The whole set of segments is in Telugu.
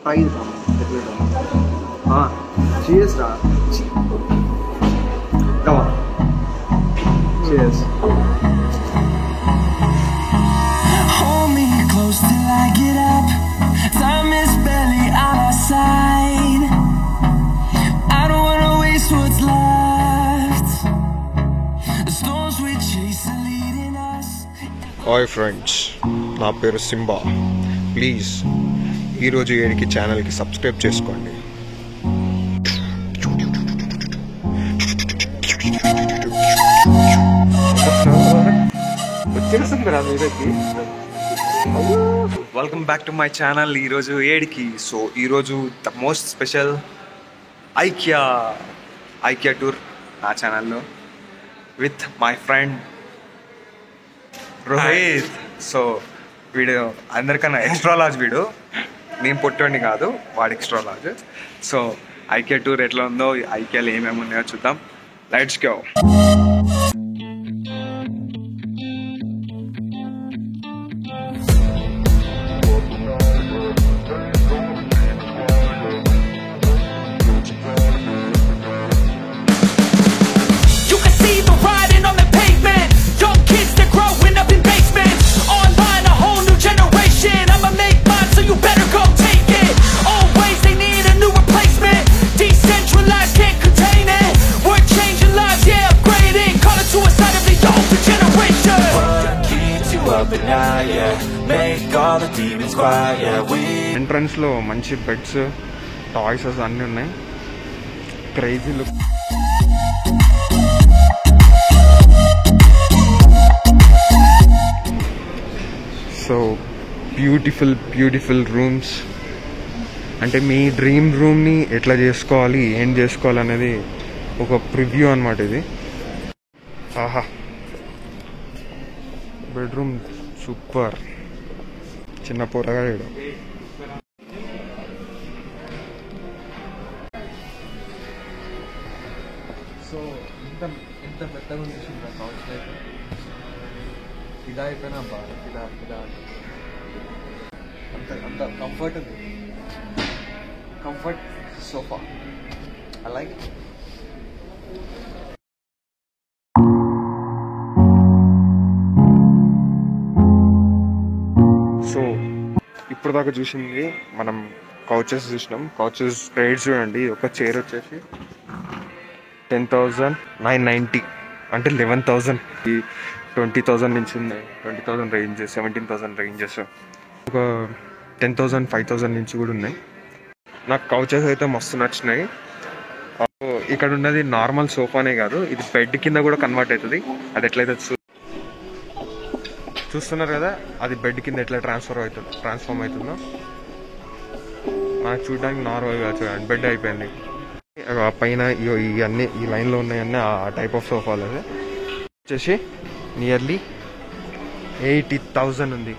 ప్రైజ్ cheers రా come on cheers hold me close till I get up time is barely on our side I don't wanna waste what's left the storms we chase are leading us hi friends, నా పేరు సింబా. ప్లీజ్ ఈరోజు ఏడికి ఛానల్కి సబ్స్క్రైబ్ చేసుకోండి. Welcome back to my channel. ఈరోజు ఏడికి. సో ఈరోజు the most special IKEA tour నా ఛానల్లో with my friend Rohit. So వీడు అందరికన్నా ఎక్స్ట్రా లార్జ్. వీడు నేను పొట్టండి కాదు, వాడు extra large. So IKEA tour ఎట్లా ఉందో, ఐకియాలో ఏమేమి ఉన్నాయో చూద్దాం. Let's go. ఎంట్రన్స్ లో మంచి బెడ్స్, టాయ్స్ అన్నీ ఉన్నాయి. Crazy look. So beautiful rooms. అంటే మీ డ్రీమ్ రూమ్ని ఎట్లా చేసుకోవాలి, ఏం చేసుకోవాలి అనేది ఒక ప్రివ్యూ అన్నమాట ఇది. ఆహా, బెడ్రూమ్ సూపర్. చిన్న పోరగాడు. సో ఇంత పెద్దగా ఉంది కౌచ్ అయితే. ఇలా అయిపోయినా బాగా ఇలా అంత కంఫర్ట్ ఉంది. Comfort sofa I like. So ఇప్పుడు దాకా చూసింది మనం కౌచెస్ చూసినాం. కౌచెస్ రేట్స్ చూడండి. ఒక చైర్ వచ్చేసి 10,990 అంటే 11,000. 20,000 నుంచి ఉన్నాయి. 20,000 రేంజెస్, 17,000 రేంజెస్, ఒక 10,000, 5,000 నుంచి కూడా ఉన్నాయి. నాకు కౌచెస్ అయితే మస్తు నచ్చినాయి. ఇక్కడ ఉన్నది నార్మల్ సోఫానే కాదు, ఇది బెడ్ కింద కూడా కన్వర్ట్ అవుతుంది. అది ఎట్లయితే చూస్తున్నారు కదా, అది బెడ్ కింద ఎట్లా ట్రాన్స్ఫార్మ్ అవుతుందో నాకు చూడడానికి నార్మల్గా చూడండి బెడ్ అయిపోయింది. పైన ఇవన్నీ ఈ లైన్లో ఉన్నాయన్నీ ఆ టైప్ ఆఫ్ సోఫాలు. అది వచ్చేసి నియర్లీ 80,000 ఉంది.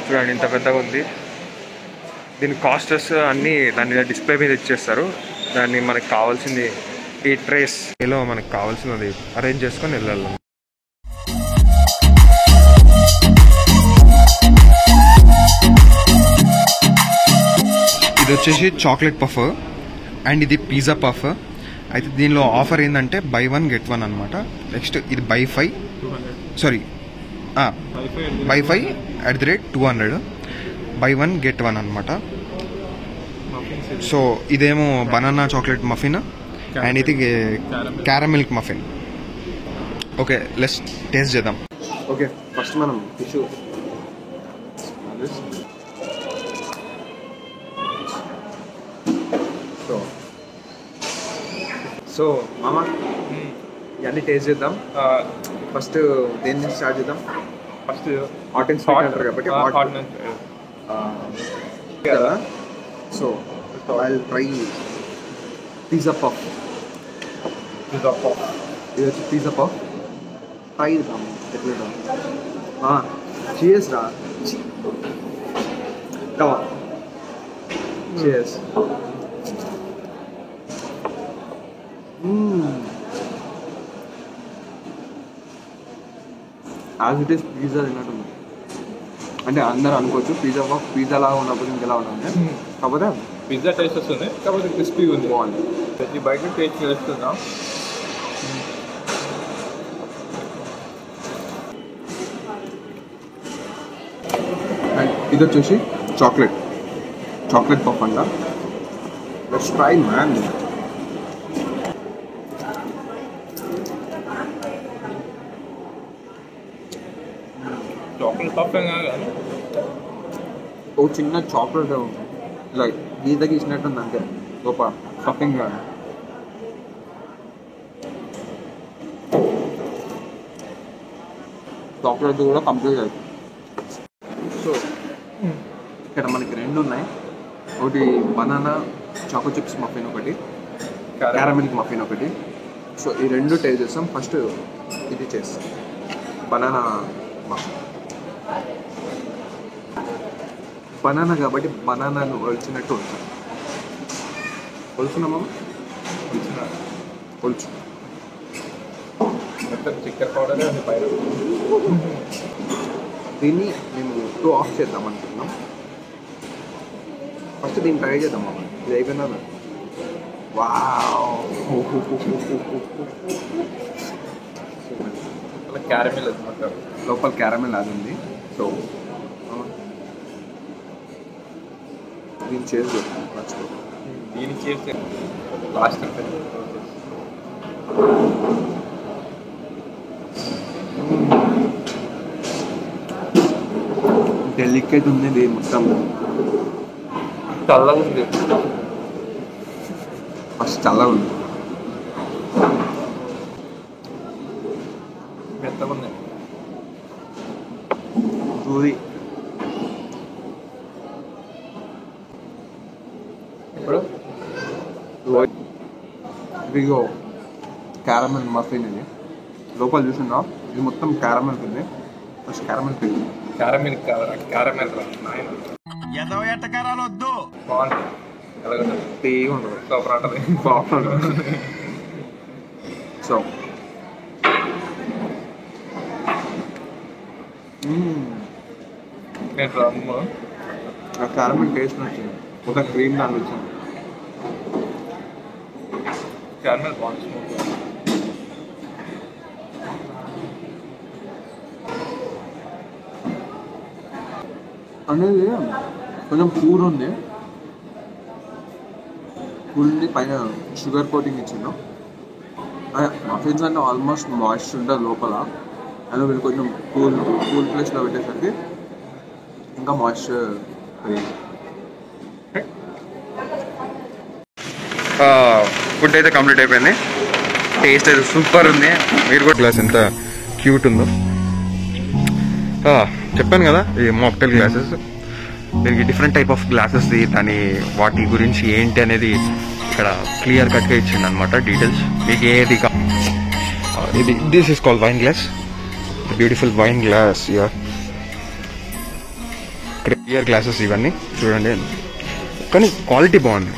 చూడండి ఇంత పెద్దగా ఉంది. దీని కాస్టెస్ అన్నీ దాని మీద డిస్ప్లే మీద ఇచ్చేస్తారు. దాన్ని మనకు కావాల్సింది ఈ ట్రేస్ ఏలో మనకు కావాల్సినది అరేంజ్ చేసుకొని వెళ్ళాలి. ఇది వచ్చేసి చాక్లెట్ పఫ్ అండ్ ఇది పిజ్జా పఫ్. అయితే దీనిలో ఆఫర్ ఏంటంటే buy 1 get 1 అనమాట. నెక్స్ట్ ఇది buy 5 sorry wifi @200 by 1 get 1 అనమాట. సో ఇదేమో బనానా చాక్లెట్ మఫిన్ అండ్ ఇది క్యారమిల్క్ మఫిన్. ఓకే లెట్స్ టేస్ట్ చేద్దాం. ఓకే ఫస్ట్ మనం టిష్యూ సో మామ ఇవన్నీ టేస్ట్ చేద్దాం. ఫస్ట్ దేని నుంచి స్టార్ట్ చేద్దాం? ఫస్ట్ హాట్ అండ్ స్వీట్ అంటారు కాబట్టి కదా. So I will try pizza puff. ఇది వచ్చి పిజ్జా పఫ్ ట్రై చేద్దాం ఎట్లా. చీయర్స్ రా. కమా cheers. As it is pizza తిన్నట్టుంది. అంటే అందరూ అనుకోవచ్చు పిజ్జా లాగా ఉన్నప్పుడు ఇంకెలా ఉంటుంది, కాకపోతే పిజ్జా టేస్ట్ వస్తుంది, కాకపోతే క్రిస్పీగా ఉంది. బాగుంది. ప్రతి బయట టేస్ట్ చేస్తున్నాం. అండ్ ఇది వచ్చేసి చాక్లెట్ పఫ్ అంట. Let's try man. Chocolate puff కానీ ఓ చిన్న చాక్లెట్ లైక్ గీత గీసినట్టుంది అంతే, గొప్ప స్టఫింగ్ కానీ. చాక్లెట్ కూడా కంప్లీట్ అవుతుంది. సో ఇక్కడ మనకి రెండు ఉన్నాయి. ఒకటి బనానా చాకో చిప్స్ మఫిన్, ఒకటి క్యారమిల్క్ మఫిన్ ఒకటి. సో ఈ రెండు టేస్ట్ చేస్తాం. ఫస్ట్ ఇది చేస్తాం బనానా మఫిన్. బనానా కాబట్టి బనానాను ఒలిచినట్టు ఒలుచున్నామా? ఒలుచు. మొత్తం చికెన్ పౌడర్ అది పైన. దీన్ని మేము 2 ఆఫ్ చేద్దాం అనుకుంటున్నాం. ఫస్ట్ దీన్ని ట్రై చేద్దాం. ఇది అయిపోయినా క్యారమిల్ అది లోపల క్యారమిల్ అది ఉంది. సో దీన్ని చేసి మర్చిపో. దీన్ని చేస్తే లాస్ట్ డెలికేట్ ఉంది ఇది మొత్తం. చల్లగా ఉంది. ఫస్ట్ చల్లగా ఉంది. మెత్తగా ఉంది. దూది ఇప్పుడు ఇదిగో క్యారమెల్ మఫిన్. ఇది లోపల చూసిందా? ఇది మొత్తం క్యారమెల్ ఉంది. ఫస్ట్ క్యారమెల్ పిల్. క్యారమిల్ క్యారమిల్ ఎటకరాలు వద్దు. బాగుంటుంది. ఎలాగంటే తీగా ఉంటుంది. సూపర్ ఉంటుంది. బాగుంటుంది. సో నేను రమ్ము ఆ క్యారమెల్ టేస్ట్ వచ్చింది. ఒక క్రీమ్ దాని వచ్చింది. క్యారమిల్ బాగుంది. అనేది కొంచెం కూల్ ఉంది. కూల్ని పైన షుగర్ కోటింగ్ ఇచ్చిండు. మఫిన్స్ అంటే ఆల్మోస్ట్ మాయిశ్చర్ ఉంటుంది లోపల. అండ్ వీళ్ళు కొంచెం కూల్ ప్లేస్లో పెట్టేసరికి ఇంకా మాయిశ్చర్ పెరిగింది. ఫుడ్ అయితే కంప్లీట్ అయిపోయింది. టేస్ట్ అయితే సూపర్ ఉంది. మీరు కూడా గ్లాస్ ఎంత క్యూట్ ఉందో. చెప్పాను కదా ఈ మాక్టైల్ గ్లాసెస్. దీనికి డిఫరెంట్ టైప్ ఆఫ్ గ్లాసెస్, దాని వాటి గురించి ఏంటి అనేది ఇక్కడ క్లియర్ కట్గా ఇచ్చిండు అనమాట డీటెయిల్స్. మీకు ఏది ఇది this is called wine glass. Beautiful wine glass. Clear glasses ఇవన్నీ చూడండి, కానీ క్వాలిటీ బాగుంది.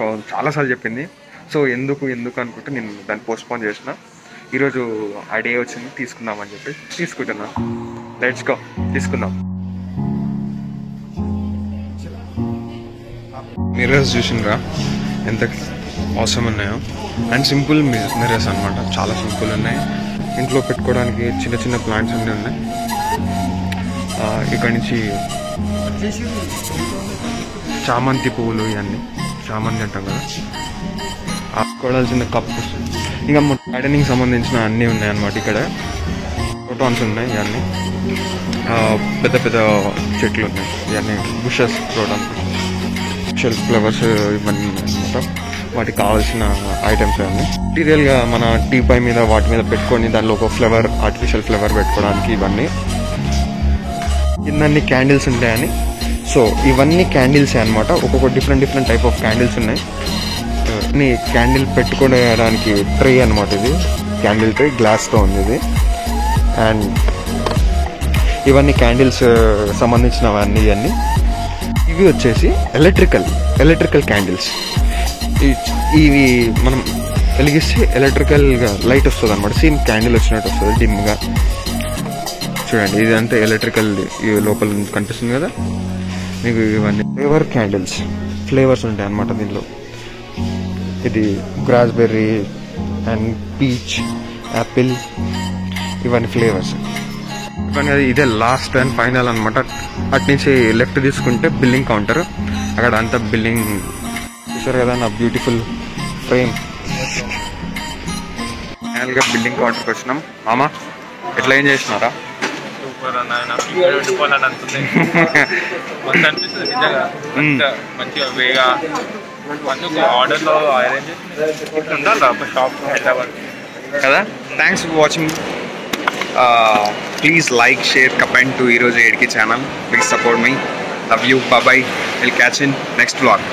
నాకు చాలాసార్లు చెప్పింది. సో ఎందుకు అనుకుంటే నేను దాన్ని పోస్ట్పోన్ చేసిన. ఈరోజు ఆ డే వచ్చింది, తీసుకుందామని చెప్పి తీసుకుంటున్నా. లెట్స్ గో, తీసుకుందాం. మిర్రర్స్ చూసినరా ఎంత అవసరం ఉన్నాయో. అండ్ సింపుల్ మిర్రర్స్ అనమాట, చాలా సింపుల్ ఉన్నాయి. ఇంట్లో పెట్టుకోవడానికి చిన్న చిన్న ప్లాంట్స్ అన్నీ ఉన్నాయి. ఇక్కడ నుంచి చామంతి పువ్వులు, ఇవన్నీ చామంతి అంటాం కదా, ఆడుకోవాల్సిన కప్స్, ఇంకా గార్డెనింగ్ సంబంధించిన అన్నీ ఉన్నాయి అన్నమాట. ఇక్కడ క్రోటాన్స్ ఉన్నాయి, ఇవన్నీ పెద్ద పెద్ద చెట్లు ఉన్నాయి, ఇవన్నీ బుషెస్, క్రోటాన్ షెల్ఫ్ ఫ్లవర్స్ ఇవన్నీ అనమాట. వాటికి కావాల్సిన ఐటమ్స్ అన్నీ మెటీరియల్గా మన టీపై మీద వాటి మీద పెట్టుకొని దానిలో ఒక ఫ్లవర్, ఆర్టిఫిషియల్ ఫ్లవర్ పెట్టుకోవడానికి ఇవన్నీ. కిందన్ని క్యాండిల్స్ ఉంటాయని. సో ఇవన్నీ క్యాండిల్సే అనమాట. ఒక్కొక్క డిఫరెంట్ టైప్ ఆఫ్ క్యాండిల్స్ ఉన్నాయి. క్యాండిల్ పెట్టుకోవడానికి ట్రే అనమాట. ఇది క్యాండిల్ ట్రే, గ్లాస్తో ఉంది ఇది. అండ్ ఇవన్నీ క్యాండిల్స్ సంబంధించినవన్నీ. ఇవన్నీ ఇవి వచ్చేసి ఎలక్ట్రికల్ క్యాండిల్స్. ఇవి మనం వెలిగిస్తే ఎలక్ట్రికల్గా లైట్ వస్తుంది అనమాట. సేమ్ క్యాండిల్ వచ్చినట్టు వస్తుంది డిమ్గా. చూడండి, ఇది అంతా ఎలక్ట్రికల్ లోపల కనిపిస్తుంది కదా మీకు. ఇవన్నీ ఫ్లేవర్ క్యాండిల్స్, ఫ్లేవర్స్ ఉంటాయి అన్నమాట దీనిలో. ఇది రాస్బెర్రీ అండ్ పీచ్, యాపిల్, ఇవన్నీ ఫ్లేవర్స్. ఇవన్నీ ఇదే లాస్ట్ అండ్ ఫైనల్ అనమాట. అటు నుంచి లెఫ్ట్ తీసుకుంటే బిల్లింగ్ కౌంటర్. అక్కడ అంతా బిల్లింగ్ చూసారు కదా, నా బ్యూటిఫుల్ ఫ్రేమ్. ఫైనల్గా బిల్లింగ్ కౌంటర్కి వచ్చినాం. మామా ఎట్లా ఏం చేసినారా? సూపర్ అన్న, ఉండిపోవాలని అంటుంది. మంచి అనిపిస్తుంది నిజంగా. మంచిగా వేగా మంచిగా ఆర్డర్లో అరేంజ్ ఇట్లా ఉండాలి ఒక షాప్ హైదరాబాద్ కదా. Thanks for watching. Please like, share, comment to ఈరోజు ఏడికి channel. Please support me. Love you. Bye. Will catch in next vlog.